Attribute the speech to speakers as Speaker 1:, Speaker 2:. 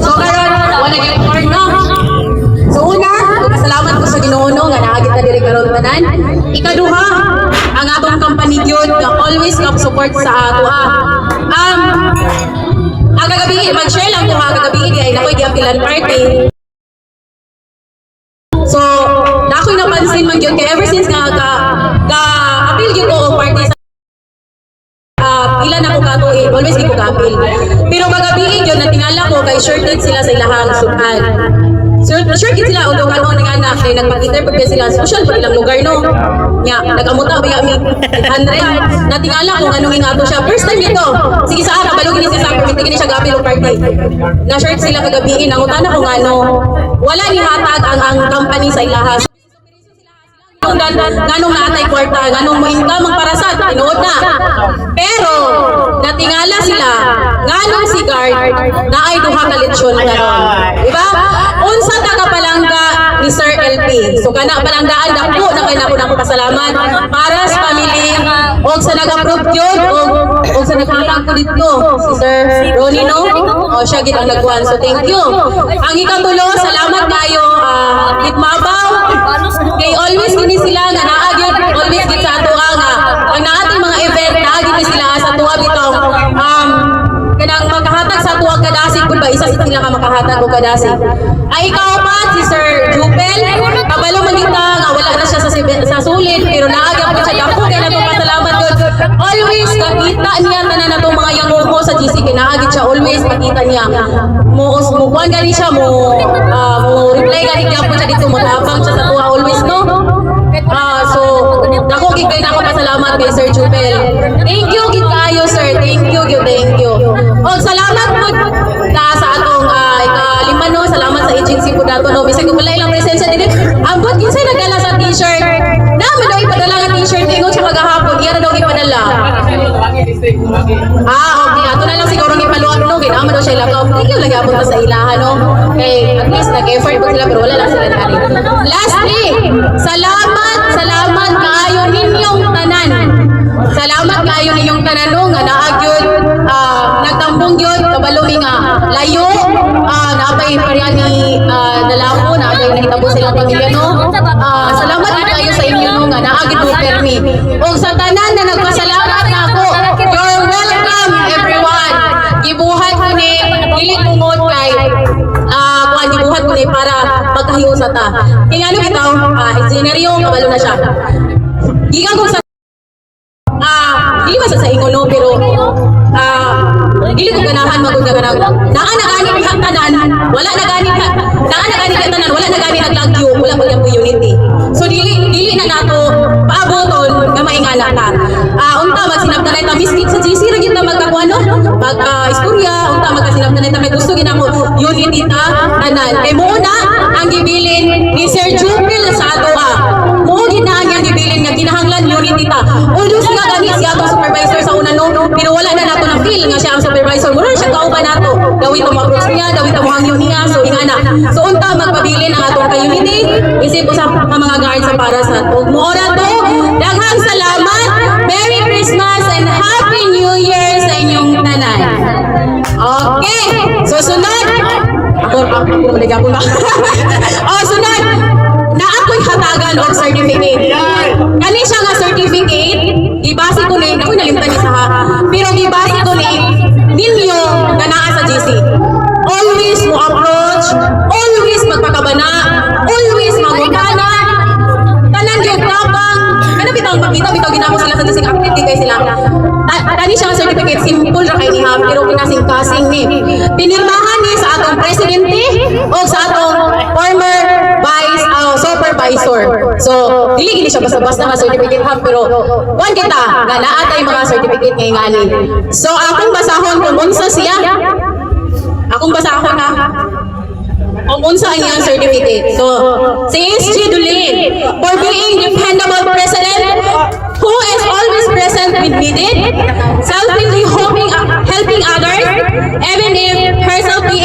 Speaker 1: So karon wala gyud part no. So una, salamat ko sa Ginoo nga naagit na diri karon tanan. Ikaduha, ang atong company gyud nga always kap support sa ato ang kagabi mag-share lang ko kagabi ay nakoy giampilan party. So, nakoy napansin man gyud kay ever since nga appeal gyud ko party sa ilan ako katuig, always di ko ka-appeal. Pero kagabi gyud natingala ko kay shorted sila sa ilahang sukan. Sure kid sila ulo karon nga anak kay nagpag-interpret sila social pa ilang lugar no. Nya nagamuta ba mi 100 natingala ko anong ingato siya first time dito. Sige sa ara balog ni sa permit gini siya gabi lo party. Na short sila kagabi nangutana ko ngano wala ni hatag ang company sa ilaha. Ganong naatay kwarta, ganong mo income ang parasat, tinuod na. Pero, natingala sila, ganong si guard, na ay duha ka lechon ganon. Diba? Unsa taga palangga ni Sir LP. So, kana palanggaan, dako na kayo na pasalamat para sa family, o sa nag-approve yun, o sa naghatag ko dito, si Sir Ronnie, no? O siya gid ang nagkuhan. So, thank you. Ang ikatulo, salamat kayo, Litmabaw, kay always gini sila nga naagid always gid sa ato nga ang naati mga event naagid sila sa tuwa bitong kanang makahatag sa tuwa kadasig kun ba isa sila ka makahatag og kadasig ay ikaw pa si Sir Jupel kabalo man kita nga wala na siya sa sulit pero naagid pa siya dako kay nato pasalamat gud always nakita niya tanan natong mga yango sa GC kay naagid siya always makita niya mo kuan gani siya mo reply gani gyapon siya dito mo tabang siya sa tuwa always no. So dako gid kay nako pasalamat kay Sir Jupel. Thank you gid kayo sir. Thank you. Og salamat pud sa atong ikalima no. Salamat sa agency pud dato no. Bisag wala ilang presensya dili. Ambot kinsay nagdala sa t-shirt. Naman daw ipadala nga t-shirt ingon siya kagahapon. Iya daw ipadala. Okay. Ato na lang siguro gipaluan no. Ginaman daw siya lakaw. Thank you lagi abot sa ilaha no. Okay, at least nag-effort po sila pero wala lang sila dali. Lastly, salamat kaayo ninyong tanan. Salamat kaayo ninyong tanan no nga naagyod nagtambong gyud kabalo nga layo naapay pareha ni dalako naapay nahitabo silang pamilya no. Salamat kaayo sa inyo no nga naagid mo permi. Og sa tanan na nagpasalamat nako. You're welcome everyone. Gibuhat ko ni dili tungod kay gibuhat ko ni para magkahiyo sa ta. Kaya ano bitaw, engineering kabalo na siya. Gikan ko sa dili ba sa ingon no pero dili ko ganahan magud nga naa na gani diha tanan wala na gani tanan wala na gani naglagyo wala pa yung unity. So dili na nato paaboton nga maingana ta. Unta magsinabtanay ta miskit sa GC ra gyud ta magkakuano istorya unta magkasinabtanay ta may gusto ginamo unity ta tanan kay mo na ang gibilin ni Sir Jupil sa adoa mo gid na ang gibilin nga kinahanglan unity ta. Ulos nga gani siya atong supervisor sa una no pero wala na nato na feel nga siya ang supervisor mo na siya kauban nato dawit mo approach niya dawit mo hangyo niya so ingana so unta magpabilin ang atong community isip ko sa mga guards sa para sa ug mo ora to daghang salamat. Merry Christmas and Happy New Year sa inyong tanan. Okay, so sunod ako maligapon ba sunod na ako'y hatagan og certificate kani siya nga certificate gibase ko ni ako nalimtan ni sa pero gibase ko ni ninyo na naa sa GC always mo approach always magpakabana always magutana tanan gyud tapang kana bitaw makita ginamo sila sa GC activity kay sila kani siya nga certificate simple ra kay niha pero kinasing-kasing ni pinirmahan ni sa atong presidente o sa atong former supervisor. So, dili gini siya basta-basta nga certificate ha, pero kuan kita nga naa tay mga certificate ngay ngani. So, akong basahon kung unsa siya. Akong basahon ha. Kung unsa ang iyang certificate. So, says G. Dulin, for being dependable president who is always present when needed, selflessly helping others, even if herself be